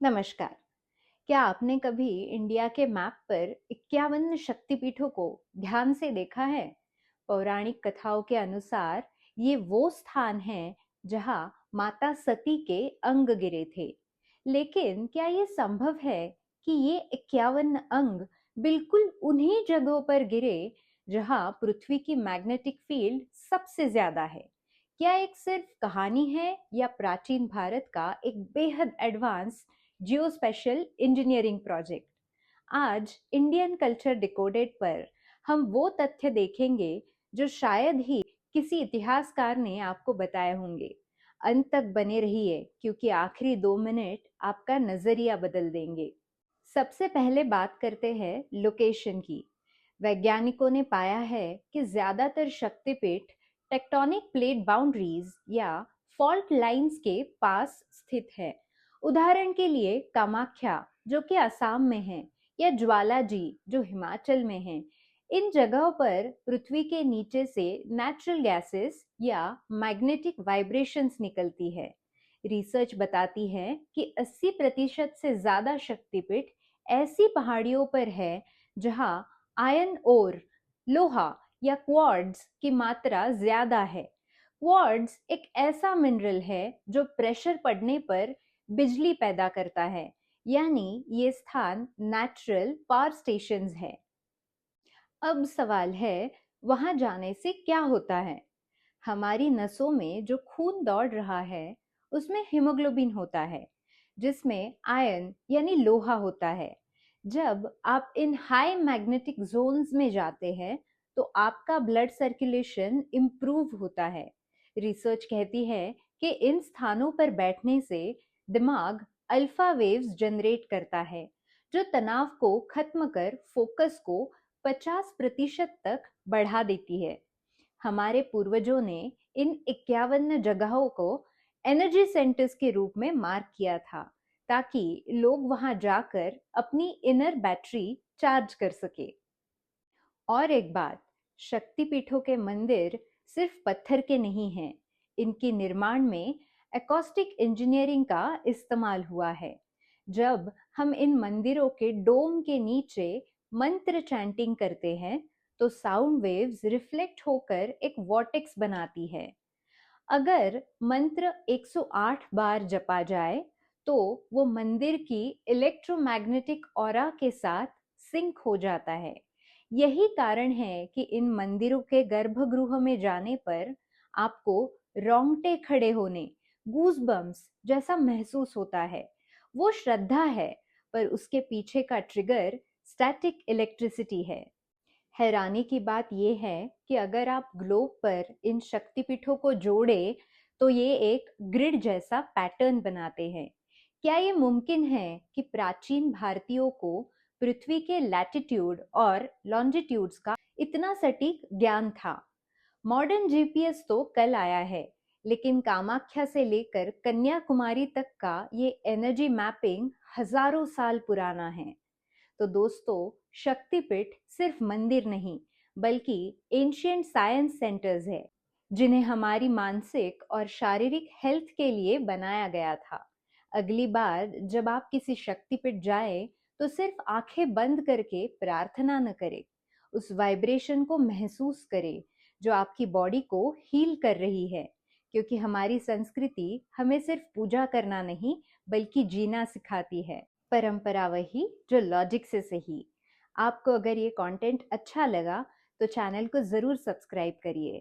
नमस्कार। क्या आपने कभी इंडिया के मैप पर 51 शक्तिपीठों को ध्यान से देखा है? पौराणिक कथाओं के अनुसार ये वो स्थान हैं जहां माता सती के अंग गिरे थे। लेकिन क्या ये संभव है कि ये 51 अंग बिल्कुल उन्हीं जगहों पर गिरे जहां पृथ्वी की मैग्नेटिक फील्ड सबसे ज्यादा है? क्या एक सिर्फ कहानी है या प्राचीन भारत का एक बेहद एडवांस जियो स्पेशल इंजीनियरिंग प्रोजेक्ट? आज इंडियन कल्चर डिकोडेड पर हम वो तथ्य देखेंगे जो शायद ही किसी इतिहासकार ने आपको बताए होंगे। अंत तक बने रहिए क्योंकि आखिरी 2 मिनट आपका नजरिया बदल देंगे। सबसे पहले बात करते हैं लोकेशन की। वैज्ञानिकों ने पाया है कि ज्यादातर शक्तिपीठ टेक्टोनिक प्लेट बाउंड्रीज या फॉल्ट लाइंस के पास स्थित है। उदाहरण के लिए कामाख्या जो कि असम में है, या ज्वालाजी जो हिमाचल में है। इन जगहों पर पृथ्वी के नीचे से नेचुरल गैसेस या मैग्नेटिक वाइब्रेशंस निकलती है। रिसर्च बताती है कि 80% से ज्यादा शक्तिपीठ ऐसी पहाड़ियों पर है जहां आयरन ओर, लोहा या क्वार्ट्ज की मात्रा ज्यादा है। क्वार्ट्ज एक ऐसा मिनरल है जो प्रेशर पड़ने पर बिजली पैदा करता है, यानी ये स्थान नेचुरल पावर स्टेशंस है। अब सवाल है, वहां जाने से क्या होता है? हमारी नसों में जो खून दौड़ रहा है उसमें हीमोग्लोबिन होता है जिसमें आयरन यानी लोहा होता है। जब आप इन हाई मैग्नेटिक जोन्स में जाते हैं तो आपका ब्लड सर्कुलेशन इम्प्रूव होता है। रिसर्च कहती है कि इन स्थानों पर बैठने से दिमाग अल्फा वेव्स जनरेट करता है जो तनाव को खत्म कर फोकस को 50% तक बढ़ा देती है। हमारे पूर्वजों ने इन 51 जगहों को एनर्जी सेंटर्स के रूप में मार्क किया था ताकि लोग वहां जाकर अपनी इनर बैटरी चार्ज कर सके। और एक बात, शक्तिपीठों के मंदिर सिर्फ पत्थर के नहीं हैं। इनके निर्माण में एकॉस्टिक इंजीनियरिंग का इस्तेमाल हुआ है। जब हम इन मंदिरों के डोम के नीचे मंत्र चैंटिंग करते हैं तो साउंड वेव्स रिफ्लेक्ट होकर एक वॉर्टेक्स बनाती है। अगर मंत्र 108 बार जपा जाए तो वो मंदिर की इलेक्ट्रोमैग्नेटिक ऑरा के साथ सिंक हो जाता है। यही कारण है कि इन मंदिरों के गर्भगृह में जाने पर आपको रोंगटे खड़े होने, गूज़बम्प्स जैसा महसूस होता है। वो श्रद्धा है, पर उसके पीछे का ट्रिगर स्टैटिक इलेक्ट्रिसिटी है। हैरानी की बात यह है कि अगर आप ग्लोब पर इन शक्तिपीठों को जोड़े तो ये एक ग्रिड जैसा पैटर्न बनाते हैं। क्या ये मुमकिन है कि प्राचीन भारतीयों को पृथ्वी के लैटिट्यूड और लॉन्जिट्यूड्स का इतना सटीक ज्ञान था? मॉडर्न जीपीएस तो कल आया है, लेकिन कामाख्या से लेकर कन्याकुमारी तक का ये एनर्जी मैपिंग हजारों साल पुराना है। तो दोस्तों, शक्तिपीठ सिर्फ मंदिर नहीं बल्कि एंशिएंट साइंस सेंटर्स है जिन्हें हमारी मानसिक और शारीरिक हेल्थ के लिए बनाया गया था। अगली बार जब आप किसी शक्तिपीठ जाएं तो सिर्फ आंखें बंद करके प्रार्थना न करें, उस वाइब्रेशन को महसूस करें जो आपकी बॉडी को हील कर रही है। क्योंकि हमारी संस्कृति हमें सिर्फ पूजा करना नहीं बल्कि जीना सिखाती है। परंपरा वही जो लॉजिक से सही। आपको अगर ये कंटेंट अच्छा लगा तो चैनल को जरूर सब्सक्राइब करिए।